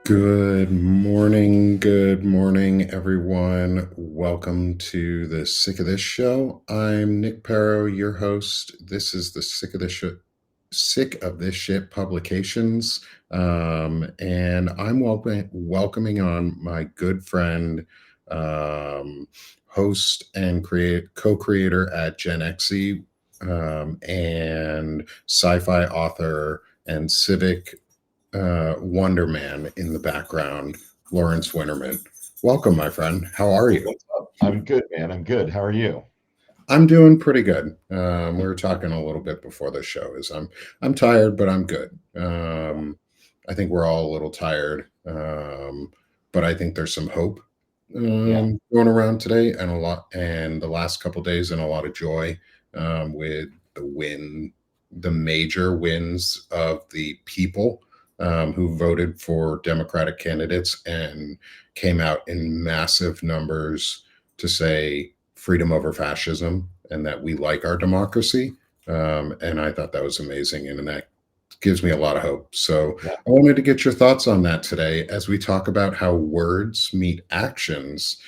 Good morning, everyone. Welcome to the Sick of This show. I'm Nick Perro, your host. This is the Sick of This Shit publications, and I'm welcoming on my good friend, um, host and co-creator at Gen Xe, and sci-fi author and civic Wonder Man in the background, Lawrence Winterman. Welcome, my friend. How are you? What's up? I'm good, man. I'm good. How are you? I'm doing pretty good. We were talking a little bit before the show. I'm tired, but I'm good. I think we're all a little tired, but I think there's some hope Yeah. going around today, and the last couple days, and a lot of joy with the major wins of the people who voted for Democratic candidates and came out in massive numbers to say freedom over fascism and that we like our democracy. And I thought that was amazing. And that gives me a lot of hope. So Yeah. I wanted to get your thoughts on that today as we talk about how words meet actions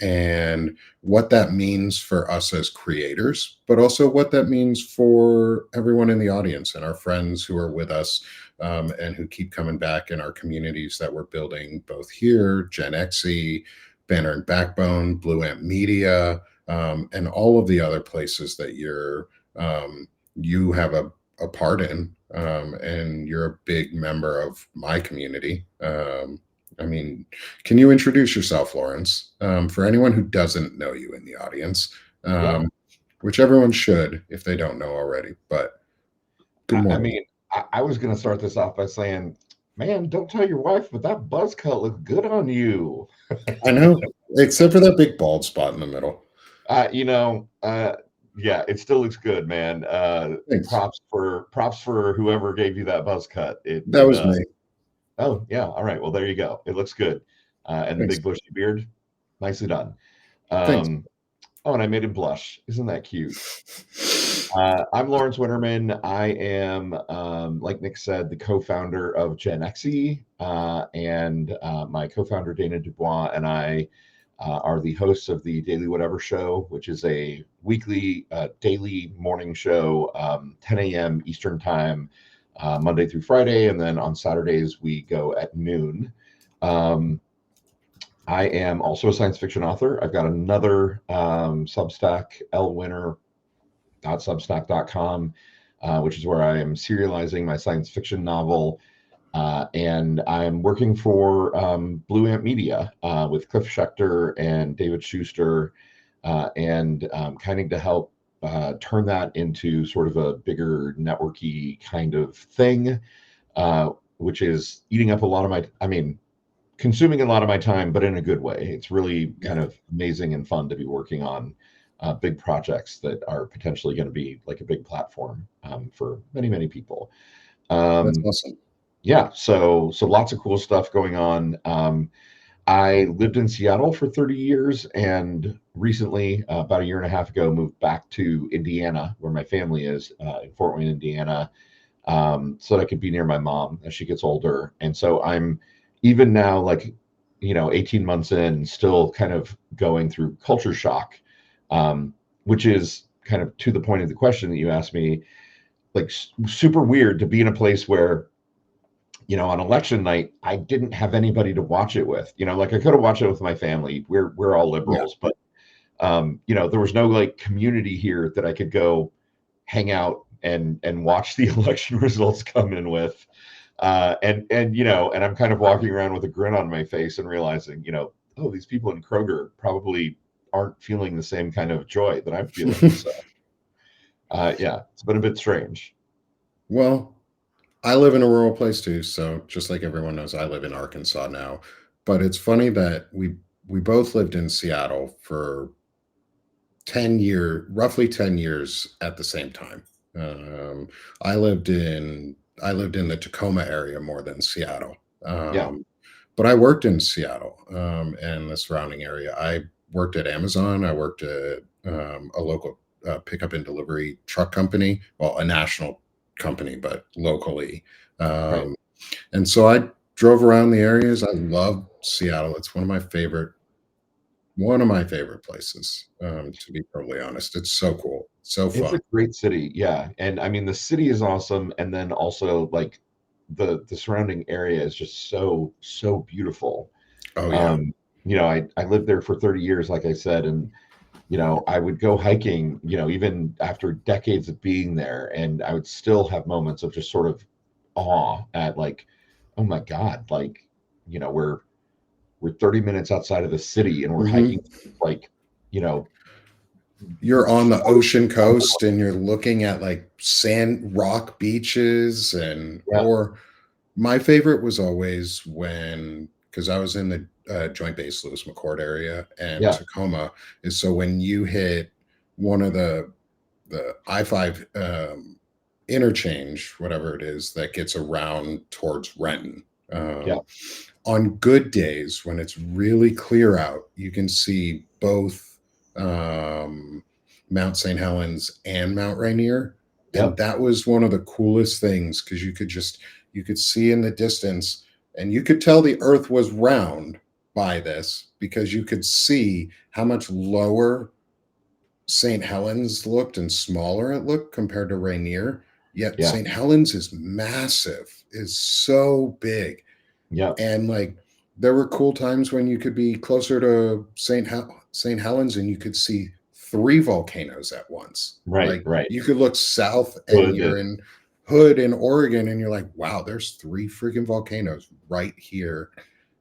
and what that means for us as creators, but also what that means for everyone in the audience and our friends who are with us, and who keep coming back in our communities that we're building both here, Gen Xe, Banner and Backbone, Blue Ant Media, and all of the other places that you have a part in, and you're a big member of my community. I mean, can you introduce yourself, Lawrence, for anyone who doesn't know you in the audience, Yeah. um, which everyone should if they don't know already? But good I morning. mean, I was going to start this off by saying, man, don't tell your wife, but that buzz cut looked good on you. I know, except for that big bald spot in the middle. uh, you know, uh, yeah, it still looks good, man. Thanks. Props for whoever gave you that buzz cut. That was me. Oh yeah, all right. Well, there you go. It looks good. And the Thanks. big bushy beard, nicely done. Thanks. Um, oh, and I made him blush. Isn't that cute? I'm Lawrence Winterman. I am, like Nick said, the co-founder of Gen Xe, and my co-founder Dana Dubois and I are the hosts of the Daily Whatever Show, which is a weekly, daily morning show, 10 a.m. Eastern Time, Monday through Friday, and then on Saturdays we go at noon. Um, I am also a science fiction author. I've got another Substack, lwinner.substack.com, which is where I am serializing my science fiction novel. And I'm working for Blue Ant Media with Cliff Schechter and David Schuster, and kind of to help turn that into sort of a bigger networky kind of thing, which is eating up a lot of consuming a lot of my time, but in a good way. It's really Yeah, kind of amazing and fun to be working on big projects that are potentially going to be like a big platform for many, many people. that's Um, awesome. yeah, so lots of cool stuff going on. I lived in Seattle for 30 years and recently, about a year and a half ago, moved back to Indiana, where my family is in Fort Wayne, Indiana, so that I could be near my mom as she gets older. And so I'm even now, like, 18 months in, still kind of going through culture shock, which is kind of to the point of the question that you asked me, like super weird to be in a place where, on election night, I didn't have anybody to watch it with. Like I could have watched it with my family. We're all Yeah, liberals, but there was no like community here that I could go hang out and watch the election results come in with. And I'm kind of walking around with a grin on my face and realizing, oh, these people in Kroger probably aren't feeling the same kind of joy that I'm feeling. So yeah, it's been a bit strange. well, I live in a rural place too, so just like everyone knows, I live in Arkansas now. But it's funny that we both lived in Seattle for roughly 10 years at the same time. Um, I lived in the Tacoma area more than Seattle, Yeah, but I worked in Seattle, and the surrounding area. I worked at Amazon. I worked at a local pickup and delivery truck company, well, a national company, but locally. right. Um, and so I Drove around the areas. I love Seattle. It's one of my favorite places, to be totally honest. It's so cool, so It's fun. a great city, yeah, and I mean, the city is awesome, and then also, like, the surrounding area is just so beautiful. Oh, yeah. Um, I lived there for 30 years, like I said, and, I would go hiking, even after decades of being there, and I would still have moments of just sort of awe at, like, "Oh my god," like, we're 30 minutes outside of the city, and we're hiking, Mhm. like, you know, You're on the short ocean coast and you're looking at, like, sand rock beaches Yeah, or my favorite was always when, because I was in the, Joint Base Lewis McChord area, and yeah, Tacoma is so when you hit one of the I-5, interchange, whatever it is, that gets around towards Renton, yeah, on good days when it's really clear out, you can see both, um, Mount St. Helens and Mount Rainier, and yep, that was one of the coolest things because you could see in the distance, and you could tell the Earth was round by this because you could see how much lower St. Helens looked and smaller it looked compared to Rainier. Yet yeah, St. Helens is massive, is so big, yep, and like there were cool times when you could be closer to St. Helens and you could see three volcanoes at once. right, Like right. you could look south and Good, you're in Hood in Oregon and you're like, wow, there's three freaking volcanoes right here.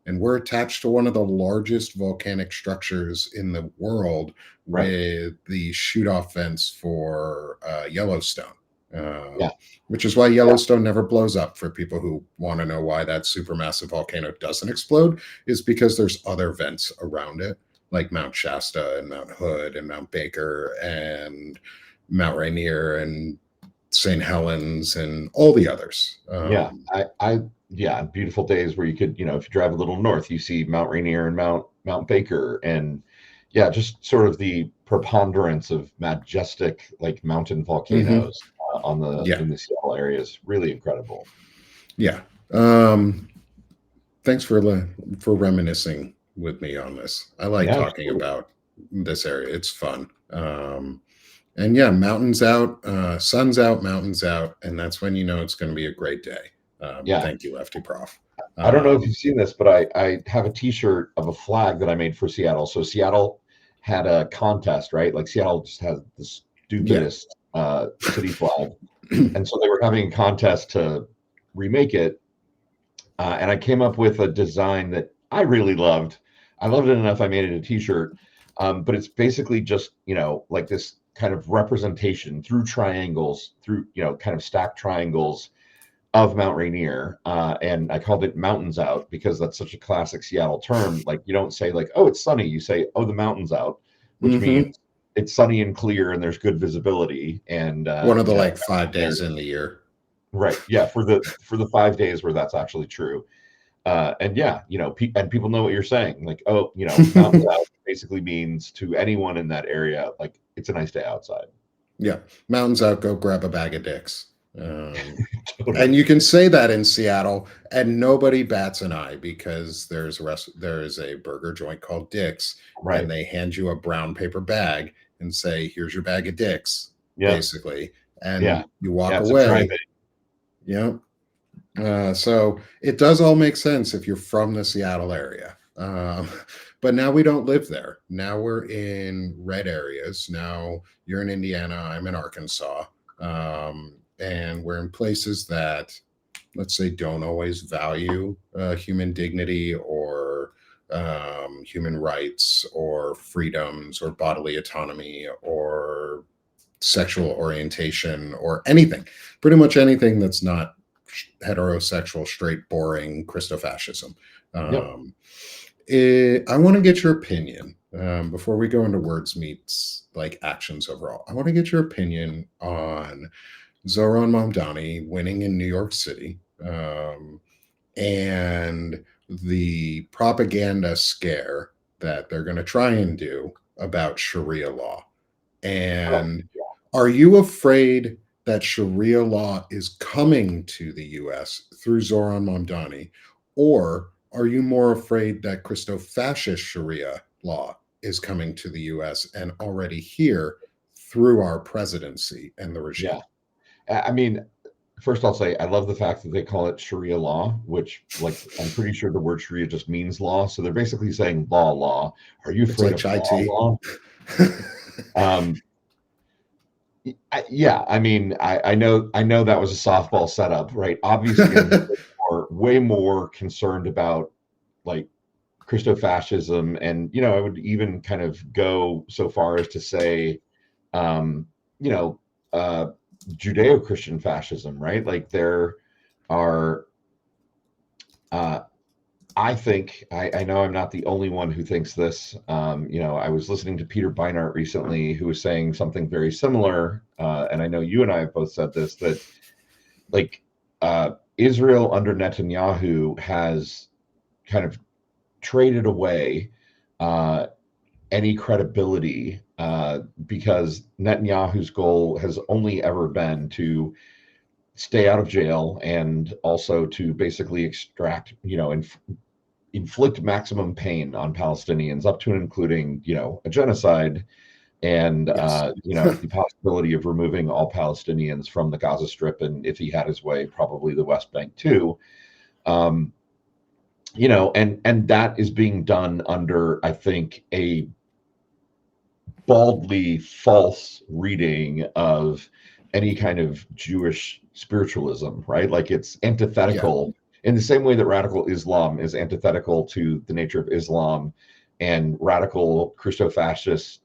And we're attached to one of the largest volcanic structures in the world right, with the shoot off vents for Yellowstone. yeah, Which is why yeah, Yellowstone never blows up. For people who want to know why that supermassive volcano doesn't explode, is because there's other vents around it, like Mount Shasta and Mount Hood and Mount Baker and Mount Rainier and St. Helens and all the others. yeah. Yeah, beautiful days where you could, if you drive a little north, you see Mount Rainier and Mount Baker, and yeah, just sort of the preponderance of majestic, like, mountain Mhm. volcanoes on the Yeah, in the Seattle area is really incredible. yeah. Um, Thanks for reminiscing with me on this. I like Yeah, talking sure. about this area. It's fun. And yeah, mountains out, sun's out, mountains out, and that's when you know it's going to be a great day. Yeah. Thank you, Lefty Prof. I don't know if Um, you've seen this, but I have a T-shirt of a flag that I made for Seattle. So Seattle had a contest, right? Like, Seattle just has the yeah. stupidest city flag, and so they were having a contest to remake it. And I came up with a design that I really loved. I loved it enough I made it a T-shirt. But it's basically just, like, this kind of representation through triangles, through, kind of stacked triangles of Mount Rainier, and I called it "Mountains Out" because that's such a classic Seattle term. Like, you don't say, like, "Oh, it's sunny." You say, "Oh, the mountain's out," which hmm means it's sunny and clear and there's good visibility. And One of the like Mount 5 days Rainier, in the year. right? Yeah, for the 5 days where that's actually true. And yeah, and people know what you're saying. Like, oh, "Mountains Out" basically means to anyone in that area, like, it's a nice day outside. Yeah, mountains out. Go grab a bag of dicks. Um, and Totally. you can say that in Seattle, and nobody bats an eye because there is a burger joint called Dick's, and Right. they hand you a brown paper bag and say, "Here's your bag of dicks," Yep. basically, Yeah. and you Yeah. walk It's a drive. away. You so it does all make sense if you're from the Seattle area. But now we don't live there. Now we're in red areas. Now you're in Indiana. I'm in Arkansas. And we're in places that, let's say, don't always value human dignity or human rights or freedoms or bodily autonomy or sexual orientation or anything, pretty much anything that's not heterosexual, straight, boring Christofascism. Yep. I want to get your opinion before we go into words meets like actions overall. I want to get your opinion on Zoran Mamdani winning in New York City and the propaganda scare that they're going to try and do about Sharia law. Oh, And are you afraid that Sharia law is coming to the US through Zoran Mamdani? Or are you more afraid that Christo-fascist Sharia law is coming to the US and already here through our presidency and the Yeah. regime? I mean, first I'll say I love the fact that they call it Sharia law, which, like, I'm pretty sure the word Sharia just means law. So they're basically saying law. Are you It's afraid like of chai tea. law? Um, yeah, I mean, I know that was a softball setup, right? Obviously, I'm way more concerned about, like, Christo-fascism, and I would even kind of go so far as to say, um, you know, uh, Judeo-Christian fascism, right? Like, there are, uh, I think, I know I'm not the only one who thinks this. I was listening to Peter Beinart recently, who was saying something very similar, and I know you and I have both said this, that, like, Israel under Netanyahu has kind of traded away uh, any credibility, because Netanyahu's goal has only ever been to stay out of jail, and also to basically extract, inflict maximum pain on Palestinians, up to and including, a genocide, and Yes. the possibility of removing all Palestinians from the Gaza Strip, and if he had his way, probably the West Bank too. Um, and that is being done under, I think, a baldly false reading of any kind of Jewish spiritualism, right? Like, it's Yeah. antithetical in the same way that radical Islam is antithetical to the nature of Islam, and radical Christo-fascist,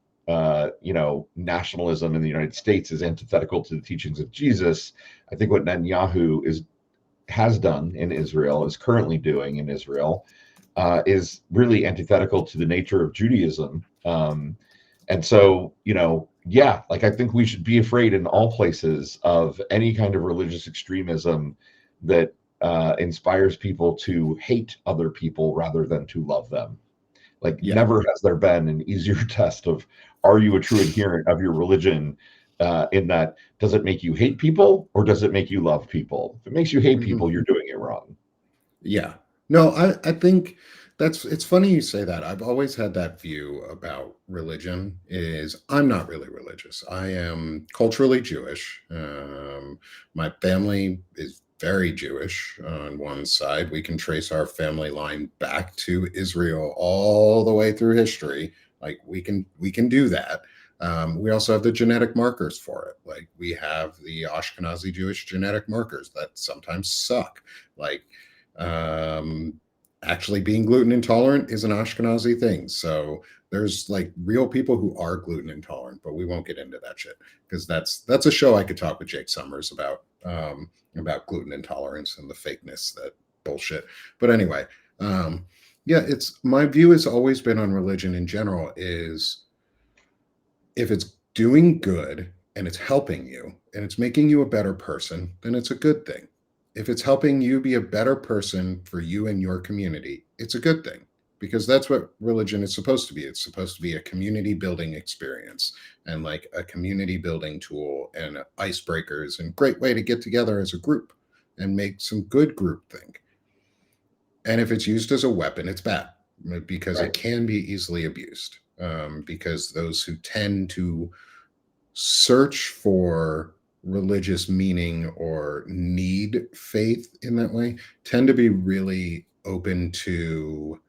nationalism in the United States is antithetical to the teachings of Jesus. I think what Netanyahu has done in Israel, is currently doing in Israel, is really antithetical to the nature of Judaism. And so, yeah, like, I think we should be afraid in all places of any kind of religious extremism that inspires people to hate other people rather than to love them. Like, Yeah. never has there been an easier test of, are you a true adherent of your religion? In that, does it make you hate people, or does it make you love people? If it makes you hate Mhm. people, you're doing it wrong. Yeah. No, I think it's funny you say that. I've always had that view about religion is I'm not really religious. I am culturally Jewish. My family is very Jewish on one side. We can trace our family line back to Israel all the way through history. Like we can do that. We also have the genetic markers for it. Like we have the Ashkenazi Jewish genetic markers that sometimes suck. Like um, actually, being gluten intolerant is an Ashkenazi thing. So there's like real people who are gluten intolerant, but we won't get into that shit because that's a show I could talk with Jake Summers about gluten intolerance and the fakeness that bullshit. But anyway, yeah, it's my view has always been on religion in general is if it's doing good and it's helping you and it's making you a better person, then it's a good thing. If it's helping you be a better person for you and your community, it's a good thing because that's what religion is supposed to be. It's supposed to be a community building experience and like a community building tool and icebreakers and great way to get together as a group and make some good group think. And if it's used as a weapon, it's bad because it Right. can be easily abused. Because those who tend to search for religious meaning or need faith in that way tend to be really open to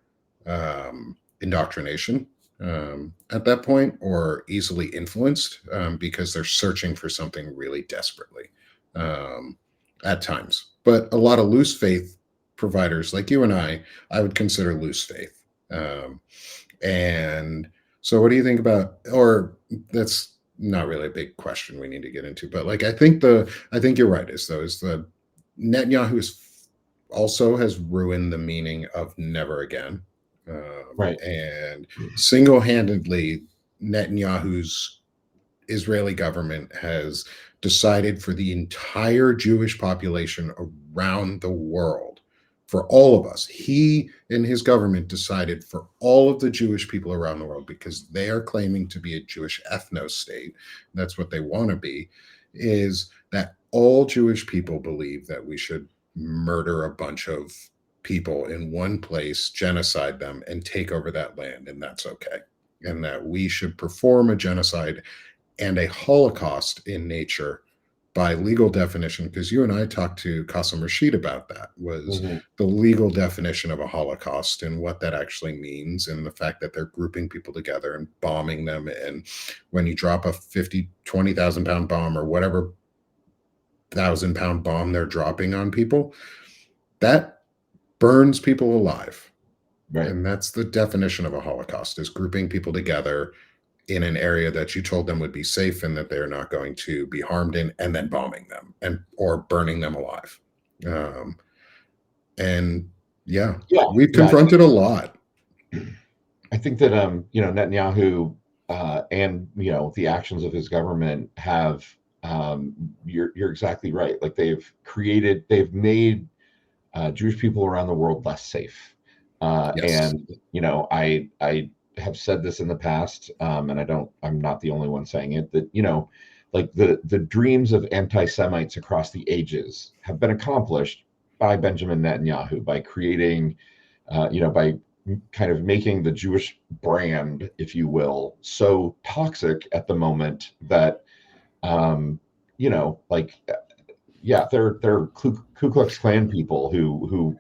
indoctrination at that point or easily influenced because they're searching for something really desperately um, at times. But a lot of loose faith providers like you and I would consider loose faith. And so, what do you think about? Or that's not really a big question we need to get into, but like I think you're right. Is the Netanyahu is also has ruined the meaning of never again, Right. and single handedly Netanyahu's Israeli government has decided for the entire Jewish population around the world, for all of us. He and his government decided for all of the Jewish people around the world because they are claiming to be a Jewish ethno state. That's what they want to be, is that all Jewish people believe that we should murder a bunch of people in one place, genocide them, and take over that land, and that's okay. And that we should perform a genocide and a holocaust in nature by legal definition, because you and I talked to Qasim Rashid about that, was Mhm. the legal definition of a holocaust and what that actually means, and the fact that they're grouping people together and bombing them. And when you drop a 50, 20,000 pound bomb or whatever 1,000 pound bomb they're dropping on people, that burns people alive. Right. And that's the definition of a holocaust, is grouping people together in an area that you told them would be safe and that they're not going to be harmed in, and then bombing them and or burning them alive. Um, and yeah, Yeah. we've Yeah. confronted a lot. I think that Netanyahu and the actions of his government have you're exactly right. Like they've made Jewish people around the world less safe. Yes. And I have said this in the past, and I'm not the only one saying it, that like the dreams of anti-Semites across the ages have been accomplished by Benjamin Netanyahu by creating, by kind of making the Jewish brand, if you will, so toxic at the moment that like yeah, they're Ku Klux Klan people who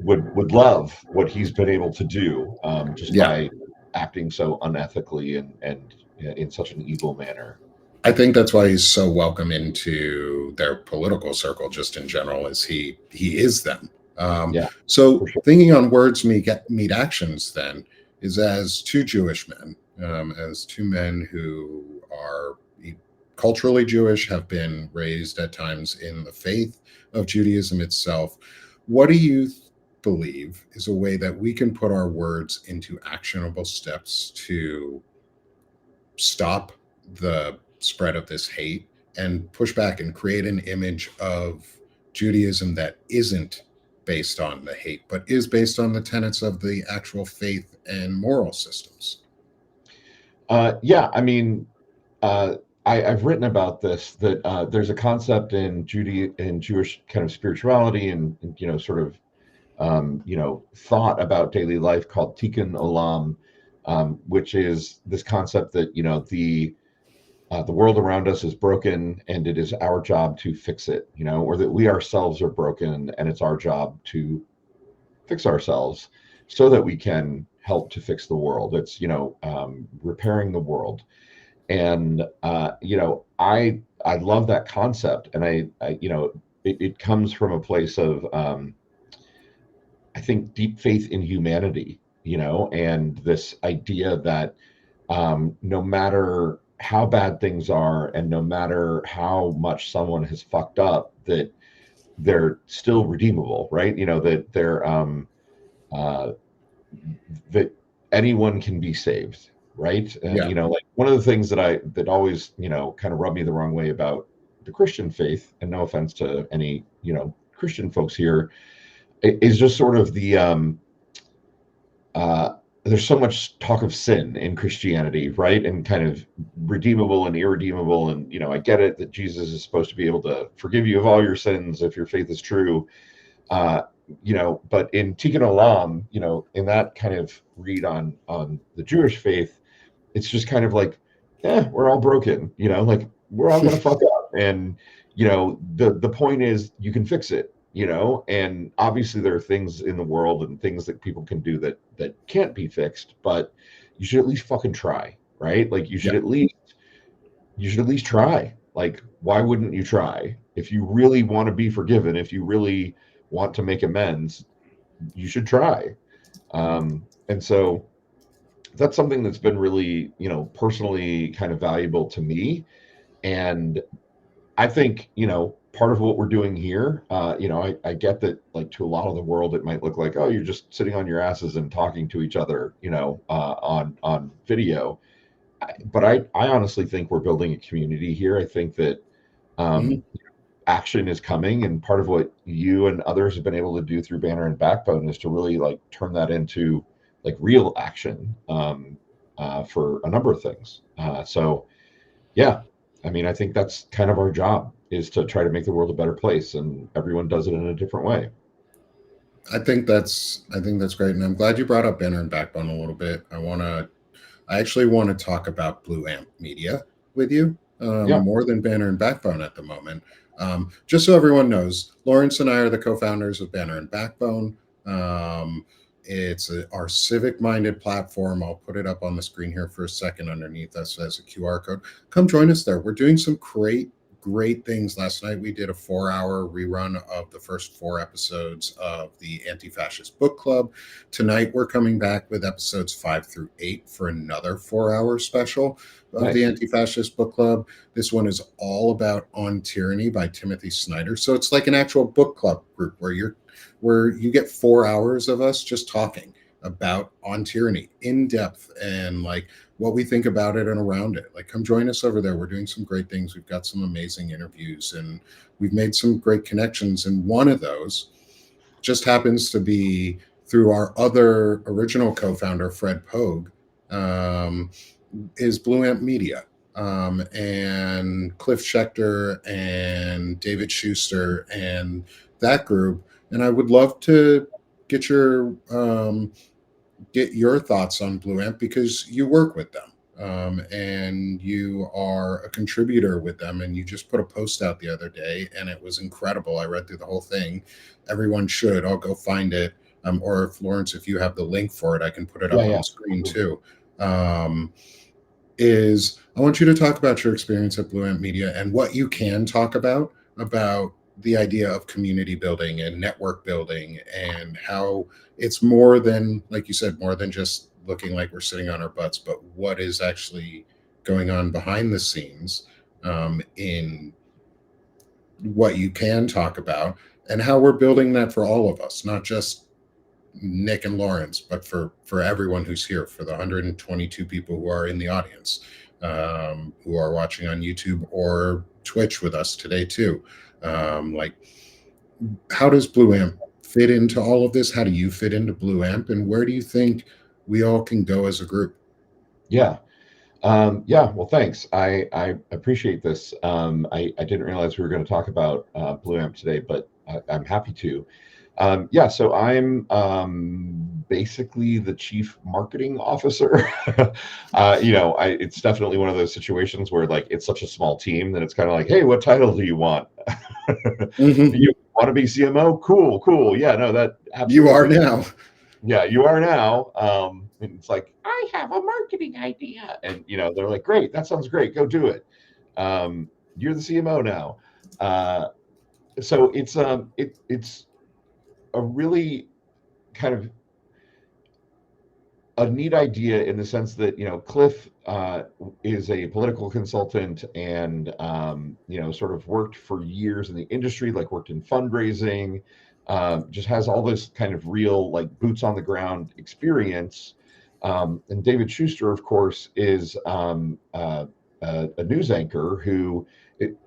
would love what he's been able to do just Yeah. by acting so unethically and in such an evil manner. I think that's why he's so welcome into their political circle, just in general, is he is them. Yeah, for So sure. thinking on words meet actions, then, is as two Jewish men, as two men who are culturally Jewish, have been raised at times in the faith of Judaism itself. What do you believe is a way that we can put our words into actionable steps to stop the spread of this hate and push back and create an image of Judaism that isn't based on the hate, but is based on the tenets of the actual faith and moral systems? Yeah, I mean, uh, I've written about this that there's a concept in Jewish kind of spirituality and sort of thought about daily life called Tikkun Olam, which is this concept that the world around us is broken and it is our job to fix it, or that we ourselves are broken and it's our job to fix ourselves so that we can help to fix the world. It's repairing the world. And I love that concept, and it comes from a place of I think deep faith in humanity, and this idea that no matter how bad things are and no matter how much someone has fucked up, that they're still redeemable, right? That they're uh, that anyone can be saved, right? And Yeah. like one of the things that always kind of rubbed me the wrong way about the Christian faith, and no offense to any Christian folks here, is just sort of the uh, there's so much talk of sin in Christianity, right? And kind of redeemable and irredeemable. And, I get it that Jesus is supposed to be able to forgive you of all your sins if your faith is true. Uh, but in Tikkun Olam, in that kind of read on the Jewish faith, it's just kind of like, we're all broken, like we're all gonna fuck up. And the point is you can fix it, and obviously there are things in the world and things that people can do that can't be fixed, but you should at least fucking try, right? Like Yeah. you should at least try. Like, why wouldn't you try? If you really want to be forgiven, if you really want to make amends, you should try. And so that's something that's been really, personally kind of valuable to me. And I think, part of what we're doing here, I get that, like, to a lot of the world, it might look like, oh, you're just sitting on your asses and talking to each other, on video. But I honestly think we're building a community here. I think that Mhm. um, action is coming, and part of what you and others have been able to do through Banner and Backbone is to really like turn that into like real action for a number of things. So yeah, I mean, I think that's kind of our job, is to try to make the world a better place, and everyone does it in a different way. I think that's great, and I'm glad you brought up Banner and Backbone a little bit. I actually want to talk about Blue Amp Media with you, Yeah, more than Banner and Backbone at the moment. Just so everyone knows, Lawrence and I are the co-founders of Banner and Backbone. Um, our civic-minded platform. I'll put it up on the screen here for a second underneath us as a QR code. Come join us there. We're doing some great things. Last night we did a 4-hour rerun of the first 4 episodes of the Anti-Fascist Book Club. Tonight we're coming back with episodes 5 through 8 for another 4-hour special of the nice. Anti-Fascist Book Club. This one is all about On Tyranny by Timothy Snyder. So it's like an actual book club group where you get 4 hours of us just talking about On Tyranny in depth, and like what we think about it and around it. Like, come join us over there. We're doing some great things. We've got some amazing interviews, and we've made some great connections. And one of those just happens to be through our other original co-founder, Fred Pogue, um, is Blue Amp Media. And Cliff Schechter and David Schuster and that group. And I would love to get your thoughts on Blue Amp, because you work with them, and you are a contributor with them, and you just put a post out the other day and it was incredible. I read through the whole thing. Everyone should. I'll go find it. Or if Lawrence, if you have the link for it, I can put it Yeah, up on yeah. the screen too. Um, is I want you to talk about your experience at Blue Amp Media and what you can talk about the idea of community building and network building, and how it's more than, like you said, more than just looking like we're sitting on our butts, but what is actually going on behind the scenes, in what you can talk about, and how we're building that for all of us, not just Nick and Lawrence, but for everyone who's here, for the 122 people who are in the audience, who are watching on YouTube or Twitch with us today too. Like, how does Blue Amp fit into all of this? How do you fit into Blue Amp, and where do you think we all can go as a group? Yeah. Yeah, well, thanks. I appreciate this. I didn't realize we were going to talk about Blue Amp today, but I'm happy to. Yeah, so I'm basically the chief marketing officer. It's definitely one of those situations where like it's such a small team that it's kind of like, hey, what title do you want? Mhm. You want to be CMO? Cool, cool. Yeah, no, that You are absolutely. now. Yeah, you are now. And it's like, I have a marketing idea. And, they're like, great, that sounds great. Go do it. You're the CMO now. So it's a really kind of a neat idea in the sense that, Cliff is a political consultant and, sort of worked for years in the industry, like worked in fundraising, just has all this kind of real, like, boots on the ground experience. And David Schuster, of course, is a news anchor who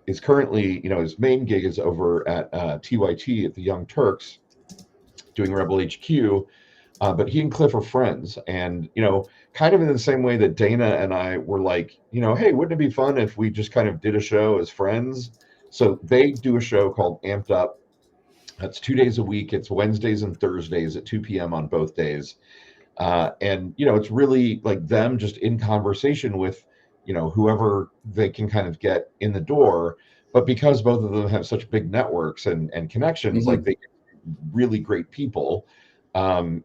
is currently, his main gig is over at TYT at the Young Turks doing Rebel HQ. But he and Cliff are friends, and kind of in the same way that Dana and I were like, hey, wouldn't it be fun if we just kind of did a show as friends? So they do a show called Amped Up. That's 2 days a week. It's Wednesdays and Thursdays at 2 p.m. on both days. And it's really like them just in conversation with whoever they can kind of get in the door. But because both of them have such big networks and connections, like Mhm. they get really great people. And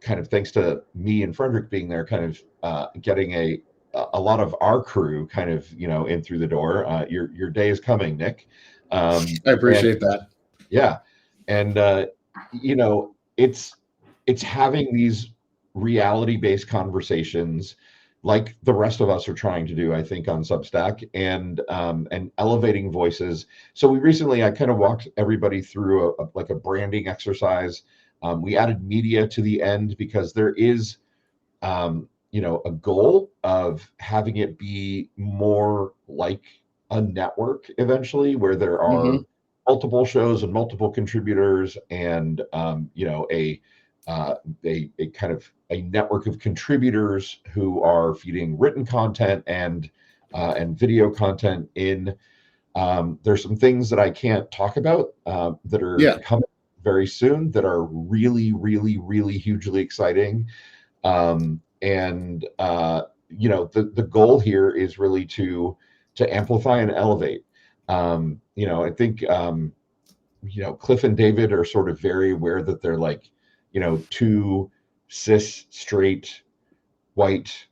kind of thanks to me and Frederick being there, kind of getting a lot of our crew kind of in through the door. Your day is coming, Nick. I And appreciate that. yeah, and it's having these reality-based conversations like the rest of us are trying to do, I think, on Substack, and elevating voices. So I kind of walked everybody through like a branding exercise. We added media to the end because there is a goal of having it be more like a network eventually, where there are Hmm. multiple shows and multiple contributors, and uh, a kind of a network of contributors who are feeding written content and video content in. There's some things that I can't talk about that are Yeah. coming very soon that are really, really, really hugely exciting. And the goal here is really to amplify and elevate. I think Cliff and David are sort of very aware that they're like, two cis straight white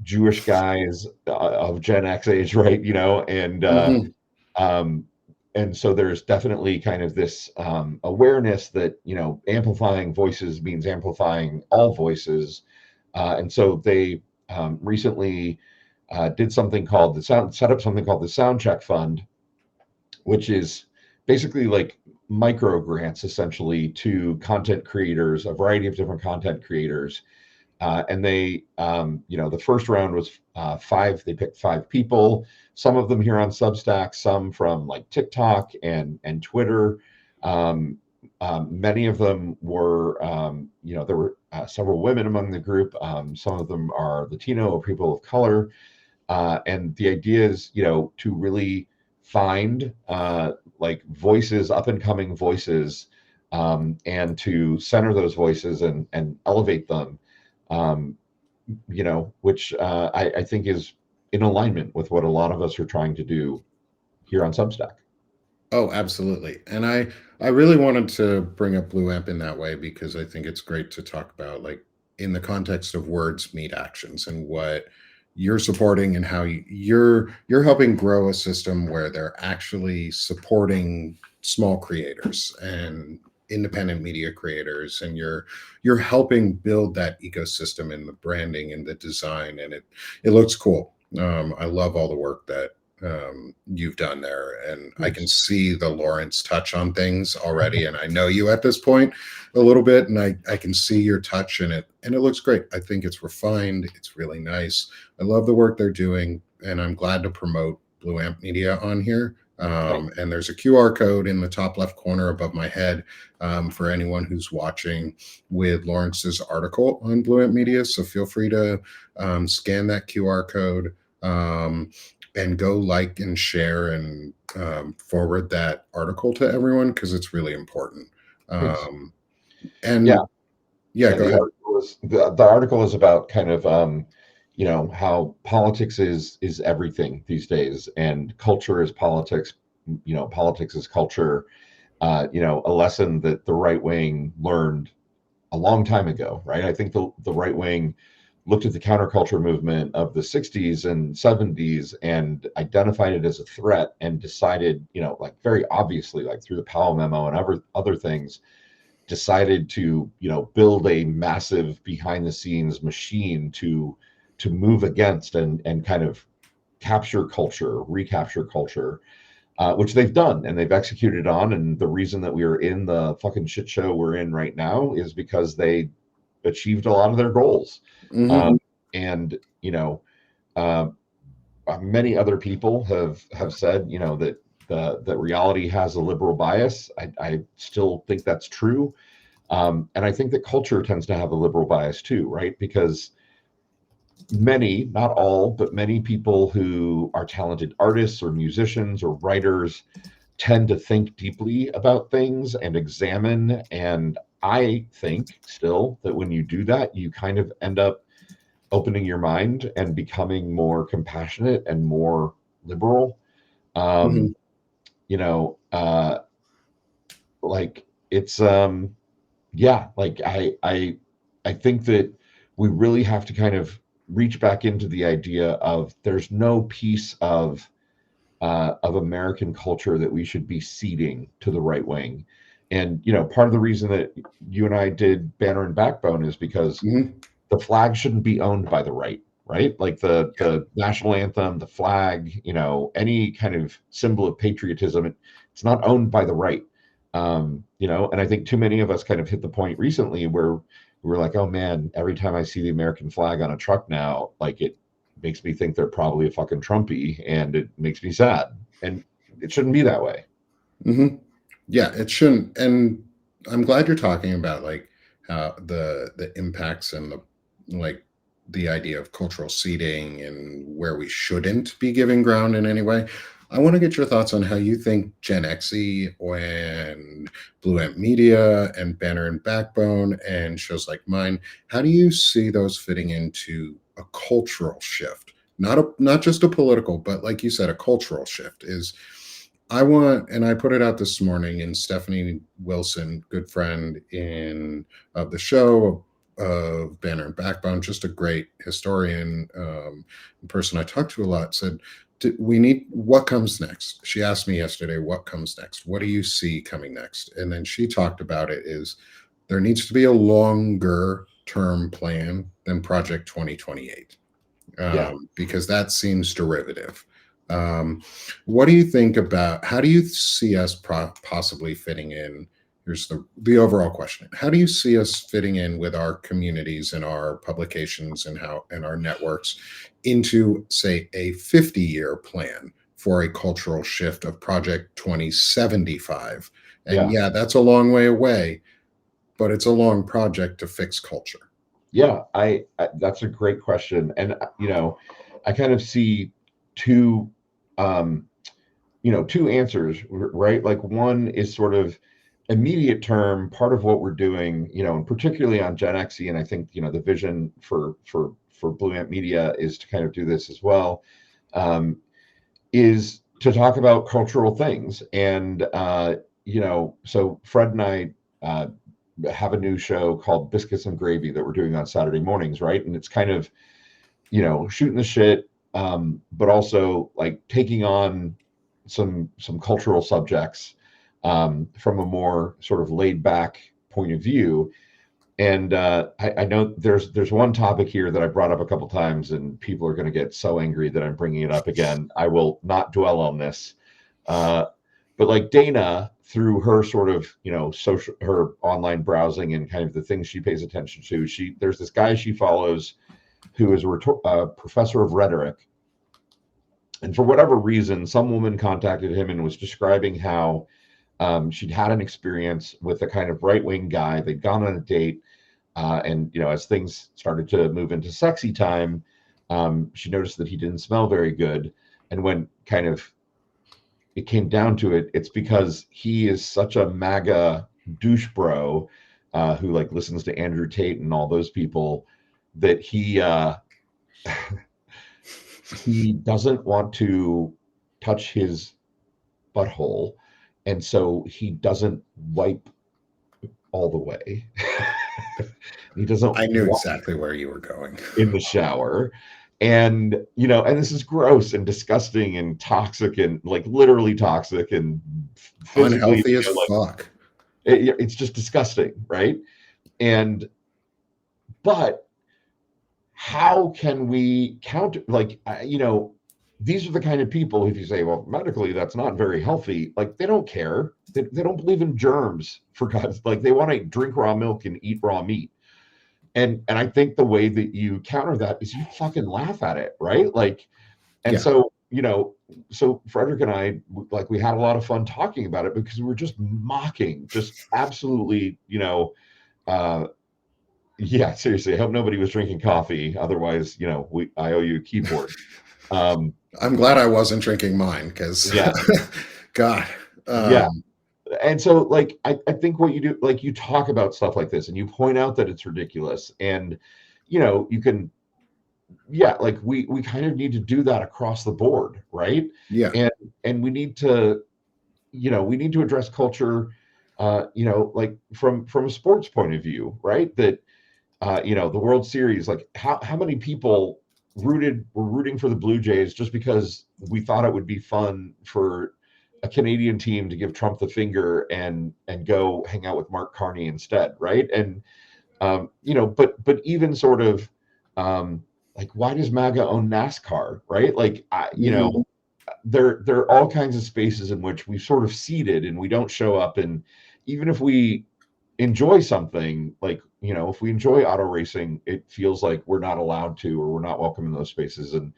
Jewish guys of Gen X age, right? Hmm. Um, and so there's definitely kind of this awareness that amplifying voices means amplifying all voices, and so they recently did something called set up something called the Sound Check Fund, which is basically like micro grants essentially to content creators, a variety of different content creators. And they, the first round was five. They picked five people. Some of them here on Substack, some from like TikTok and Twitter. Um, Many of them were, there were several women among the group. Some of them are Latino or people of color. And the idea is, to really find like voices, up and coming voices, and to center those voices and elevate them, um, which I think is in alignment with what a lot of us are trying to do here on Substack. Oh, absolutely. And I really wanted to bring up Blue Amp in that way because I think it's great to talk about, like, in the context of words meet actions and what you're supporting and how you're helping grow a system where they're actually supporting small creators and independent media creators, and you're helping build that ecosystem in the branding and the design, and it looks cool. I love all the work that you've done there, and I can Thanks. see the Lawrence touch on things already, and I know you at this point a little bit, and I can see your touch in it, and it looks great. I think it's refined, it's really nice. I love the work they're doing, and I'm glad to promote Blue Amp Media on here. Thanks. And there's a QR code in the top left corner above my head, for anyone who's watching, with Lawrence's article on Blue Amp Media, so feel free to scan that QR code, and go like and share and forward that article to everyone because it's really important. Thanks. Um, Yeah. and yeah, Yeah, go ahead. the article is about kind of how politics is everything these days, and culture is politics. Politics is culture. A lesson that the right wing learned a long time ago, right? I think the right wing looked at the counterculture movement of the 60s and 70s and identified it as a threat and decided, like very obviously, like through the Powell memo and other things, decided to build a massive behind the scenes machine to move against and kind of capture culture, recapture culture, which they've done and they've executed on. And the reason that we are in the fucking shit show we're in right now is because they achieved a lot of their goals. Hmm. And uh, many other people have said that that reality has a liberal bias. I still think that's true. And I think that culture tends to have a liberal bias too, right? Because many, not all, but many people who are talented artists or musicians or writers tend to think deeply about things and examine. And I think still that when you do that, you kind of end up opening your mind and becoming more compassionate and more liberal. Um, Hmm. you know, like it's yeah, like I think that we really have to kind of reach back into the idea of there's no piece of American culture that we should be ceding to the right wing. And part of the reason that you and I did Banner and Backbone is because Hmm. the flag shouldn't be owned by the right, right? Like Yeah. the national anthem, the flag, any kind of symbol of patriotism, it's not owned by the right. And I think too many of us kind of hit the point recently where we're like, oh man, every time I see the American flag on a truck now, like it makes me think they're probably a fucking Trumpy, and it makes me sad. And it shouldn't be that way. Hmm. Yeah, it shouldn't. And I'm glad you're talking about, like, how the impacts and the, like, the idea of cultural seeding and where we shouldn't be giving ground in any way. I want to get your thoughts on how you think Gen Xe and Blue Ant Media and Banner and Backbone and shows like mine, how do you see those fitting into a cultural shift? Not just a political, but like you said, a cultural shift is I want, and I put it out this morning, and Stephanie Wilson, good friend in of the show of Banner and Backbone, just a great historian, person I talked to a lot, said, we need what comes next. She asked me yesterday, what comes next? What do you see coming next? And then she talked about it is there needs to be a longer term plan than Project 2028, Yeah. because that seems derivative. Um, what do you think about how do you see us possibly fitting in? Here's the overall question: how do you see us fitting in with our communities and our publications and how and our networks into, say, a 50-year plan for a cultural shift of Project 2075? And Yeah. yeah, that's a long way away, but it's a long project to fix culture. Yeah, that's a great question, and I kind of see two, um, two answers, right? Like one is sort of immediate term, part of what we're doing, and particularly on Gen Xe, and I think the vision for Blue Ant Media is to kind of do this as well, um, is to talk about cultural things, and so Fred and I. Have a new show called Biscuits and Gravy that we're doing on Saturday mornings, right? And it's kind of, shooting the shit, but also like taking on some cultural subjects from a more sort of laid back point of view. And I know there's one topic here that I brought up a couple times, and people are going to get so angry that I'm bringing it up again. I will not dwell on this. Uh, but like Dana, through her sort of social, her online browsing and kind of the things she pays attention to, there's this guy she follows who is a professor of rhetoric, and for whatever reason some woman contacted him and was describing how she'd had an experience with a kind of right-wing guy. They'd gone on a date, and as things started to move into sexy time, she noticed that he didn't smell very good, and when kind of it came down to it, it's because he is such a MAGA douche bro, who like listens to Andrew Tate and all those people, that he doesn't want to touch his butthole, and so he doesn't wipe all the way. He doesn't I knew walk exactly where you were going. in the shower. And and this is gross and disgusting and toxic and like literally toxic and physically, Unhealthy as like fuck. it's just disgusting, right? And but how can we counter, like these are the kind of people, if you say, well, medically that's not very healthy, like they don't care. They don't believe in germs, for God's, like they want to drink raw milk and eat raw meat. And I think the way that you counter that is you fucking laugh at it, right? Like, and Yeah. so so Frederick and I, like, we had a lot of fun talking about it because we were just mocking, just absolutely, uh yeah, seriously, I hope nobody was drinking coffee, otherwise, I owe you a keyboard. um I'm glad I wasn't drinking mine because, yeah. God. Yeah. Um, And so, like, I think what you do, like, you talk about stuff like this and you point out that it's ridiculous, and you can, yeah, like we kind of need to do that across the board, right? yeah. And we need to, we need to address culture, like from a sports point of view, right? That the World Series, like how many people were rooting for the Blue Jays just because we thought it would be fun for a Canadian team to give Trump the finger and go hang out with Mark Carney instead, right? And but even sort of, like, why does MAGA own NASCAR, right? Like, Mhm. there are all kinds of spaces in which we've sort of seeded and we don't show up. And even if we enjoy something, like, if we enjoy auto racing, it feels like we're not allowed to, or we're not welcome in those spaces. And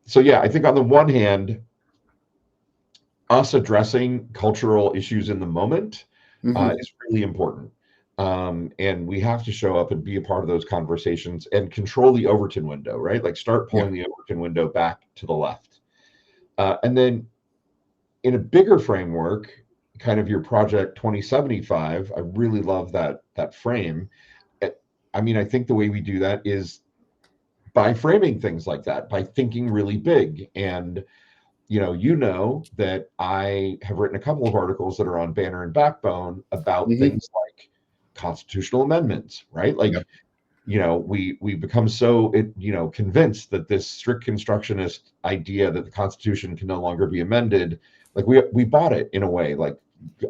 so, yeah, I think on the one hand, us addressing cultural issues in the moment Mhm. is really important. And we have to show up and be a part of those conversations and control the Overton window, right? Like, start Yeah. pulling the Overton window back to the left. And then in a bigger framework, kind of your project 2075, I really love that frame. I mean, I think the way we do that is by framing things like that, by thinking really big. And you know that I have written a couple of articles that are on Banner and Backbone about Hmm. things like constitutional amendments, right? Like, Yep. we become so convinced that this strict constructionist idea that the Constitution can no longer be amended, like we bought it in a way. Like,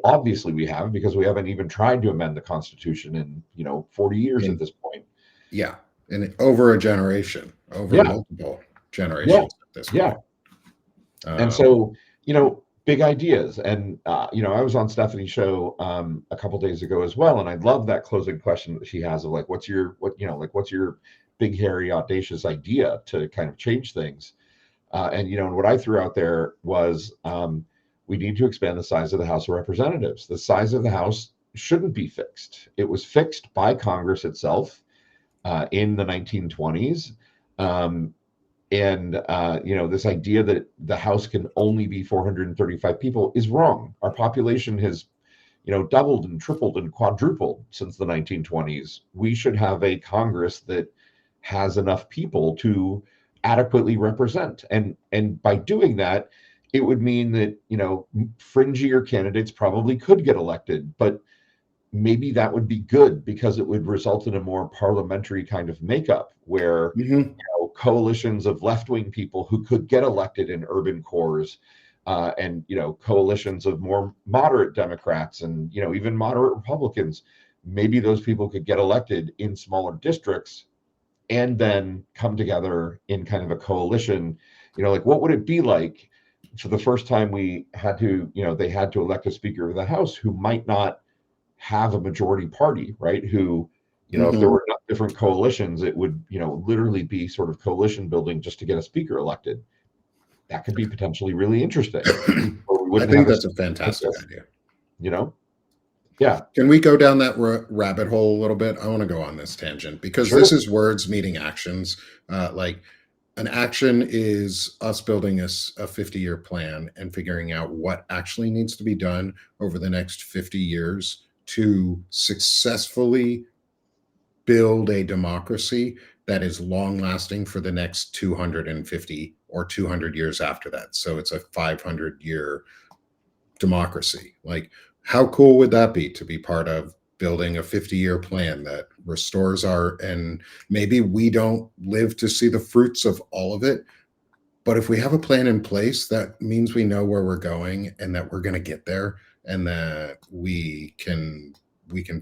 obviously we have, because we haven't even tried to amend the Constitution in 40 years at And this point. yeah, and over a generation, over Yeah, multiple yeah, generations at this yeah. point. And Um, so, big ideas. And I was on Stephanie's show a couple days ago as well, and I love that closing question that she has of like, what's your big, hairy, audacious idea to kind of change things? And what I threw out there was, we need to expand the size of the House of Representatives. The size of the House shouldn't be fixed. It was fixed by Congress itself in the 1920s. Um, and this idea that the House can only be 435 people is wrong. Our population has doubled and tripled and quadrupled since the 1920s. We should have a Congress that has enough people to adequately represent. And by doing that, it would mean that fringier candidates probably could get elected, but maybe that would be good because it would result in a more parliamentary kind of makeup where mhm. coalitions of left-wing people who could get elected in urban cores, and coalitions of more moderate Democrats and even moderate Republicans. Maybe those people could get elected in smaller districts and then come together in kind of a coalition. Like, what would it be like for the first time we had to, they had to elect a Speaker of the House who might not have a majority party, right? Who, if there Mhm. were different coalitions, it would, literally be sort of coalition building just to get a speaker elected. That could be potentially really interesting, or we I wouldn't have think a that's a system like fantastic this, idea. you know? Yeah, Can we go down that rabbit hole a little bit? I want to go on this tangent because this sure. is words meeting actions. Like an action is us building a 50-year plan and figuring out what actually needs to be done over the next 50 years to successfully build a democracy that is long lasting for the next 250 or 200 years after that. So it's a 500-year democracy. Like, how cool would that be to be part of building a 50-year plan that restores our, and maybe we don't live to see the fruits of all of it, but if we have a plan in place, that means we know where we're going and that we're going to get there and that we can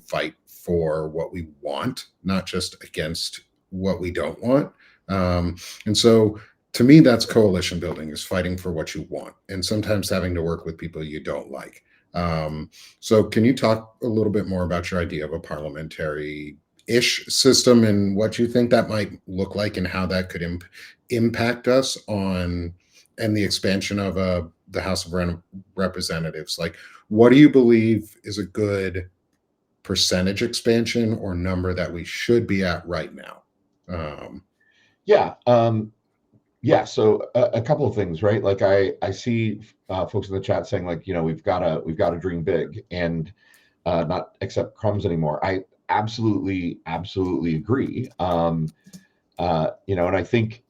fight for what we want, not just against what we don't want. And so to me, that's coalition building, is fighting for what you want and sometimes having to work with people you don't like. So can you talk a little bit more about your idea of a parliamentary ish system and what you think that might look like and how that could impact us on, and the expansion of the House of Representatives? Like, what do you believe is a good percentage expansion or number that we should be at right now? Um, Yeah. Yeah. So a couple of things, right? Like, I see folks in the chat saying, like, we've got to dream big and not accept crumbs anymore. I absolutely agree. And I think,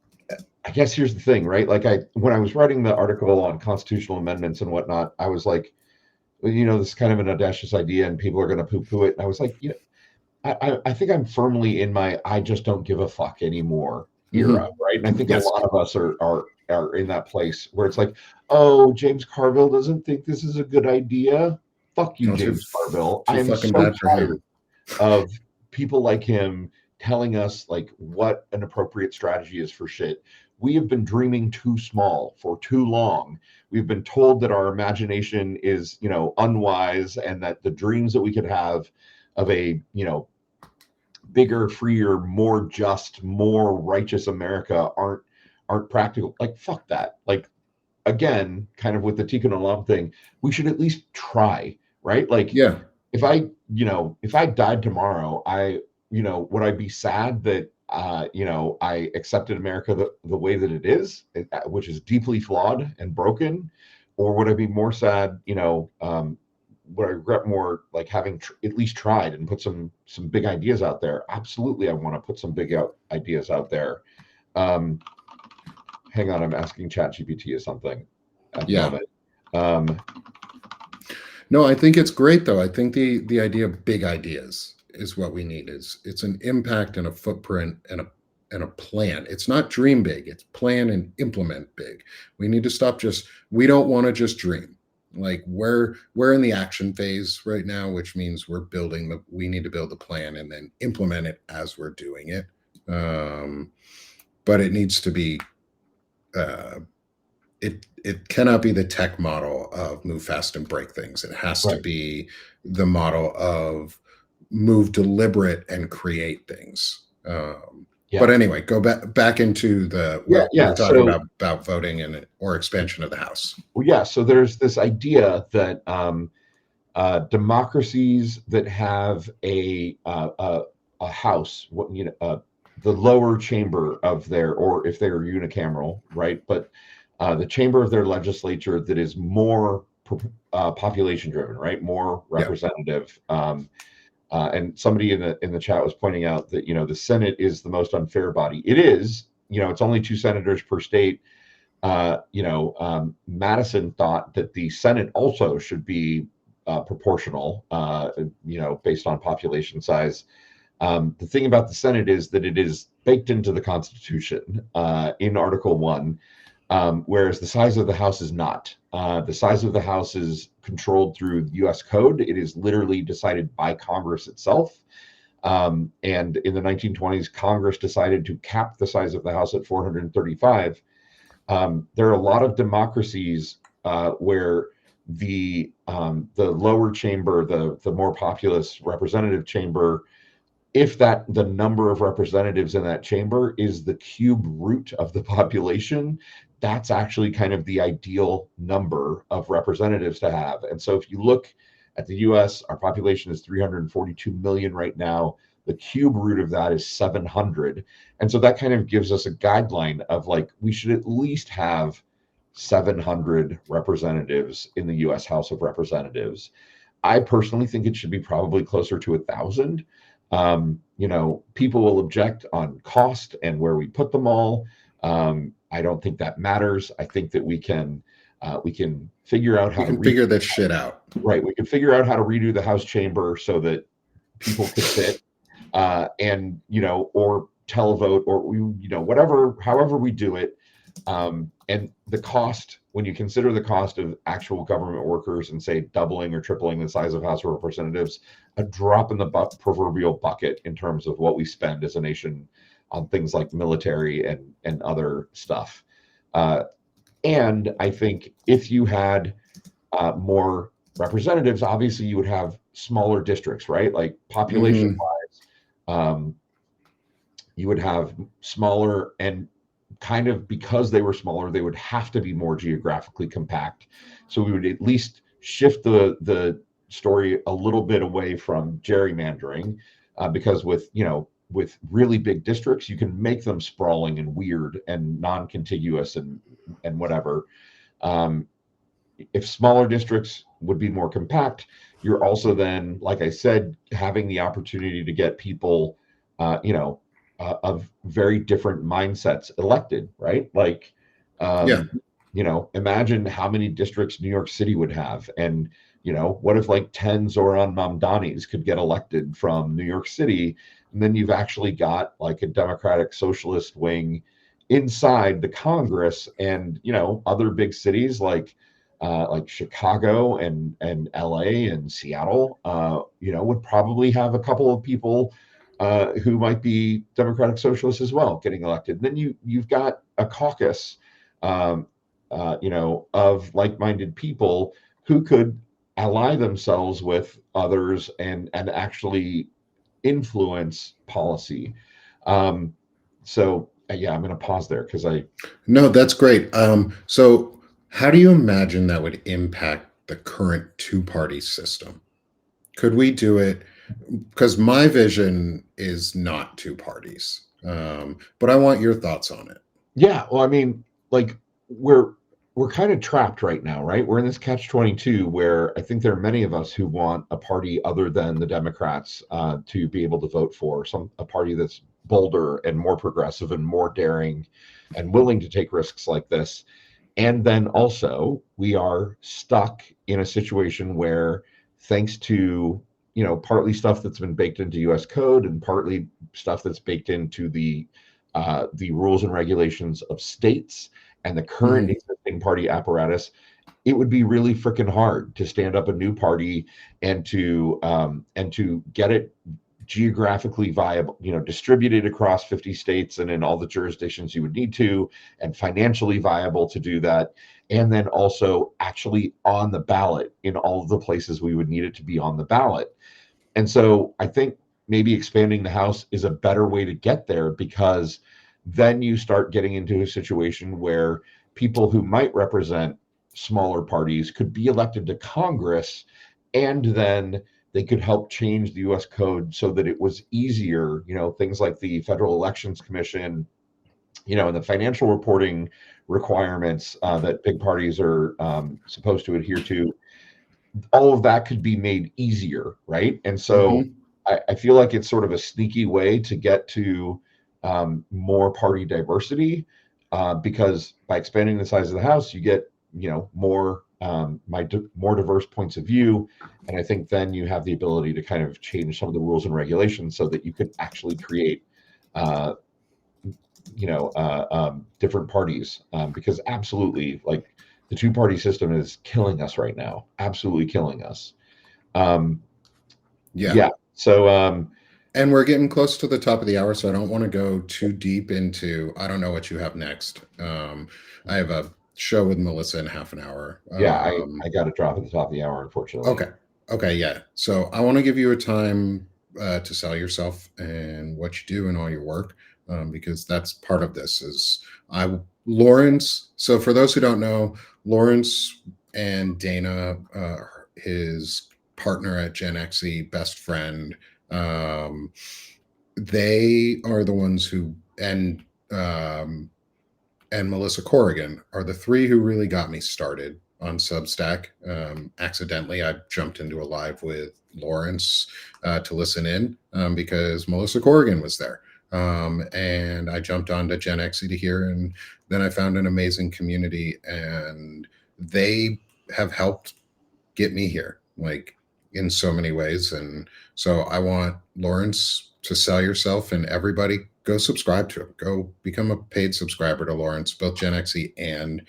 I guess here's the thing, right? Like, when I was writing the article on constitutional amendments and whatnot, I was like, well, this is kind of an audacious idea and people are going to poo-poo it. And I was like, I think I'm firmly in my I just don't give a fuck anymore era, mhm. right? And I think a Yes. lot of us are in that place where it's like, oh, James Carville doesn't think this is a good idea. Fuck you, Oh, James Carville. I too am fucking so bad for tired him. of people like him telling us like what an appropriate strategy is for shit. We have been dreaming too small for too long. We've been told that our imagination is, unwise, and that the dreams that we could have of a, bigger, freer, more just, more righteous America aren't practical. Like, fuck that. Like, again, kind of with the Tikkun Olam thing, we should at least try, right? Like, Yeah. if I died tomorrow, would I be sad that I accepted America the way that it is, which is deeply flawed and broken? or would I be more sad, would I regret more like having at least tried and put some big ideas out there? Absolutely, I want to put some ideas out there. Um, Hang on, I'm asking ChatGPT or something at the Yeah. moment. Um, No, I think it's great though. I think the idea of big ideas is what we need. Is it's an impact and a footprint and a plan. It's not dream big, it's plan and implement big. We need to stop just we don't want to just dream. Like we're in the action phase right now, which means we need to build the plan and then implement it as we're doing it. Um, but it needs to be uh, it cannot be the tech model of move fast and break things. It has to right. be the model of move deliberate and create things. But Yeah. anyway, go back into the Yeah. what we Yeah. were talking So, about voting and or expansion of the House. well, yeah. So there's this idea that democracies that have a house, the lower chamber of their, or if they're unicameral, right? But the chamber of their legislature that is more population driven, right? More Yeah, representative. And somebody in the chat was pointing out that the Senate is the most unfair body. It is. It's only two senators per state. Madison thought that the Senate also should be proportional, based on population size. The thing about the Senate is that it is baked into the Constitution in Article 1, whereas the size of the House is not. The size of the House is controlled through the US Code. It is literally decided by Congress itself. And in the 1920s, Congress decided to cap the size of the House at 435. There are a lot of democracies where the lower chamber, the more populous representative chamber, if the number of representatives in that chamber is the cube root of the population, that's actually kind of the ideal number of representatives to have. And so if you look at the US, our population is 342 million right now. The cube root of that is 700. And so that kind of gives us a guideline of like, we should at least have 700 representatives in the US House of Representatives. I personally think it should be probably closer to 1,000. People will object on cost and where we put them all. I don't think that matters. I think that we can figure out how we to can figure this shit out. right. We can figure out how to redo the House chamber so that people could fit, and or televote, or whatever, however we do it. And the cost, when you consider the cost of actual government workers and say doubling or tripling the size of House of Representatives, a drop in the proverbial bucket in terms of what we spend as a nation on things like military and other stuff. And I think if you had more representatives, obviously you would have smaller districts, right? Like population Mm-hmm. wise, you would have smaller, and kind of because they were smaller, they would have to be more geographically compact. So we would at least shift the story a little bit away from gerrymandering, because with really big districts, you can make them sprawling and weird and non-contiguous and whatever. Um, if smaller districts would be more compact, you're also then, like I said, having the opportunity to get people, of very different mindsets elected, right? Like, Yeah, imagine how many districts New York City would have. And, what if like 10 Zoran Mamdanis could get elected from New York City? And then you've actually got like a democratic socialist wing inside the Congress, and, other big cities like Chicago and LA and Seattle, would probably have a couple of people who might be democratic socialists as well getting elected. And then you've got a caucus, of like-minded people who could ally themselves with others and actually influence policy. So I'm going to pause there because I no, that's great. So how do you imagine that would impact the current two-party system? Could we do it? Because my vision is not two parties, but I want your thoughts on it. yeah. Well, I mean, like we're we're kind of trapped right now, right? We're in this catch-22 where I think there are many of us who want a party other than the Democrats to be able to vote for, a party that's bolder and more progressive and more daring and willing to take risks like this. And then also, we are stuck in a situation where, thanks to partly stuff that's been baked into U.S. code and partly stuff that's baked into the rules and regulations of states and the current Mhm. existing party apparatus, it would be really freaking hard to stand up a new party and to get it geographically viable, distributed across 50 states and in all the jurisdictions you would need to, and financially viable to do that, and then also actually on the ballot in all of the places we would need it to be on the ballot. And so I think maybe expanding the House is a better way to get there, because then you start getting into a situation where people who might represent smaller parties could be elected to Congress, and then they could help change the US code so that it was easier, things like the Federal Elections Commission, and the financial reporting requirements that big parties are supposed to adhere to. All of that could be made easier, right? And so Mhm. I feel like it's sort of a sneaky way to get to more party diversity, because by expanding the size of the House, you get more more diverse points of view, and I think then you have the ability to kind of change some of the rules and regulations so that you could actually create uh, different parties, because absolutely, like, the two-party system is killing us right now, absolutely killing us. um, Yeah. yeah, so And we're getting close to the top of the hour, so I don't want to go too deep into. I don't know what you have next. I have a show with Melissa in half an hour. yeah, I got to drop at the top of the hour, unfortunately. Okay. Okay. Yeah. So I want to give you a time to sell yourself and what you do and all your work, because that's part of this. Is I Lawrence. So for those who don't know, Lawrence and Dana, his partner at Gen XE, best friend, um, they are the ones who um, and Melissa Corrigan are the three who really got me started on Substack. Accidentally, I jumped into a live with Lawrence to listen in because Melissa Corrigan was there. And I jumped on to Gen X to hear, and then I found an amazing community, and they have helped get me here, like in so many ways. And so I want Lawrence to sell yourself, and everybody go subscribe to him. Go become a paid subscriber to Lawrence, both Gen XE and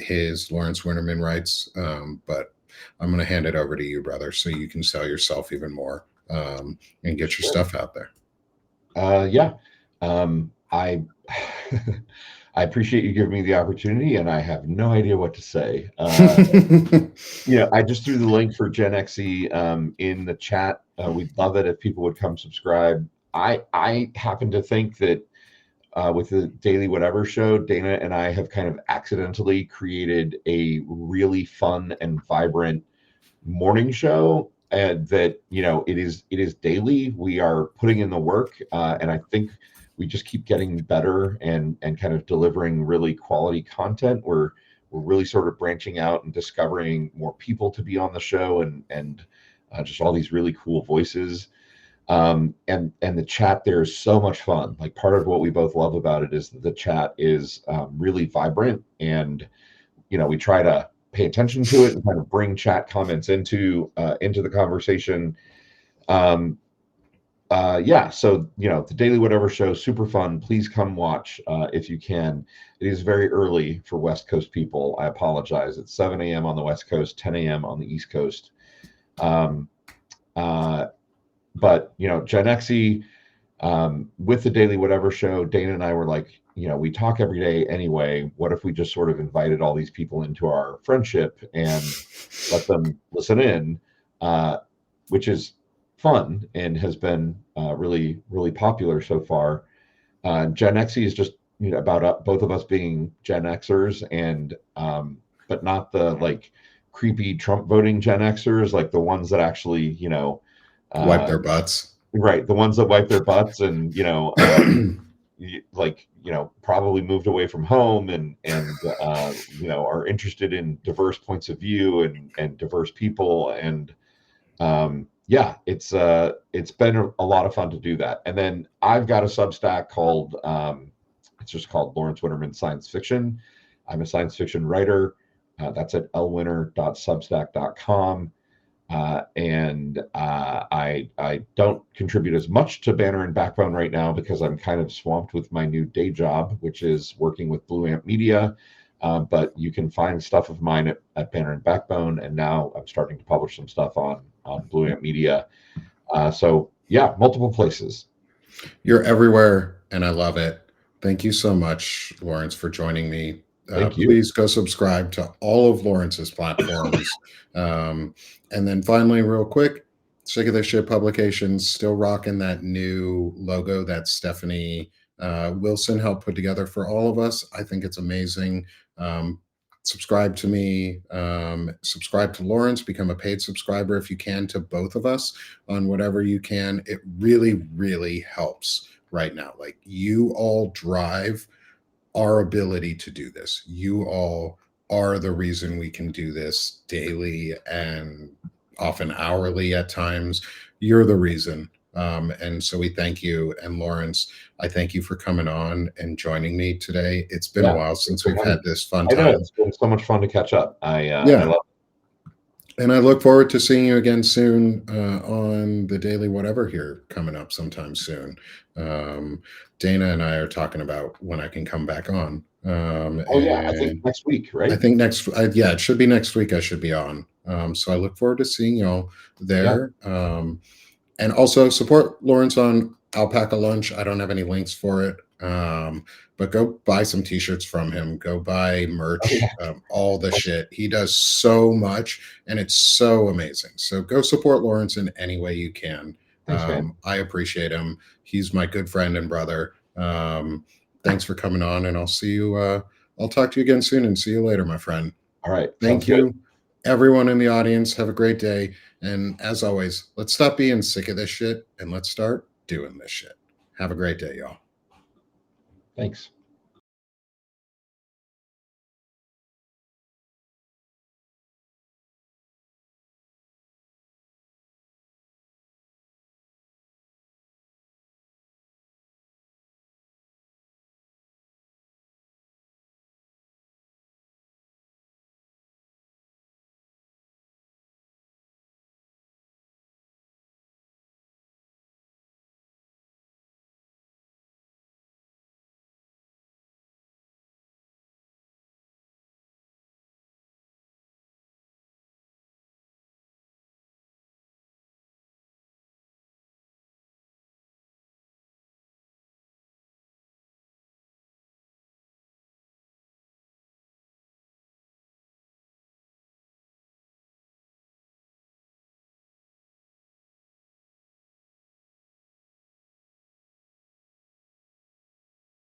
his Lawrence Winterman writes. But I'm going to hand it over to you, brother, so you can sell yourself even more and get your Sure. stuff out there. Yeah. I I appreciate you giving me the opportunity, and I have no idea what to say. I just threw the link for Gen XE in the chat. We'd love it if people would come subscribe. I happen to think that with the Daily Whatever show, Dana and I have kind of accidentally created a really fun and vibrant morning show, and that it is daily. We are putting in the work, and I think we just keep getting better and kind of delivering really quality content. We're really sort of branching out and discovering more people to be on the show, and just all these really cool voices. And the chat there is so much fun. Like, part of what we both love about it is that the chat is really vibrant, and we try to pay attention to it and kind of bring chat comments into the conversation. Um, yeah, so the Daily Whatever show, super fun. Please come watch if you can. It is very early for West Coast people. I apologize. It's 7 a.m. on the West Coast, 10 a.m. on the East Coast. Um, uh, but Gen Xe, with the Daily Whatever show, Dana and I were like, we talk every day anyway. What if we just sort of invited all these people into our friendship and let them listen in, which is fun and has been really, really popular so far. Gen Xe is just about both of us being Gen Xers, and but not the like creepy Trump voting Gen Xers, like the ones that actually Wipe uh, their butts. right, the ones that wipe their butts and like, probably moved away from home, and are interested in diverse points of view and diverse people. And yeah, it's been a lot of fun to do that. And then I've got a Substack called it's just called Lawrence Winterman Science Fiction. I'm a science fiction writer. That's at lwinter.substack.com. I don't contribute as much to Banner and Backbone right now because I'm kind of swamped with my new day job, which is working with Blue Ant Media. But you can find stuff of mine at Banner and Backbone, and now I'm starting to publish some stuff on Blue Ant Media. So yeah, multiple places. You're everywhere, and I love it. Thank you so much, Lawrence, for joining me. Thank you. Please go subscribe to all of Lawrence's platforms. um, and then finally, real quick, Sick of This Shit Publications, still rocking that new logo that Stephanie Wilson helped put together for all of us. I think it's amazing. Subscribe to me, subscribe to Lawrence, become a paid subscriber if you can to both of us on whatever you can. It really, really helps right now. Like, you all drive our ability to do this. You all are the reason we can do this daily and often hourly at times. You're the reason. And so we thank you. And Lawrence, I thank you for coming on and joining me today. It's been a Yeah, while since we've had this fun I know time. it's been so much fun to catch up. I Yeah. love And I look forward to seeing you again soon on the Daily Whatever here coming up sometime soon. Dana and I are talking about when I can come back on. Oh yeah, I think And next week, I right? think yeah, it should be next week I should be on. So I look forward to seeing y'all Yeah. there. And also support Lawrence on Alpaca Lunch. I don't have any links for it. But go buy some t-shirts from him. Go buy Oh yeah. merch, all the shit. He does so much and it's so amazing. So go support Lawrence in any way you can. Thanks, man. I appreciate him. He's my good friend and brother. Thanks for coming on, and I'll talk to you again soon and see you later, my friend. All right, sounds Thank good. you. Everyone in the audience, have a great day. And as always, let's stop being sick of this shit and let's start doing this shit. Have a great day, y'all. Thanks.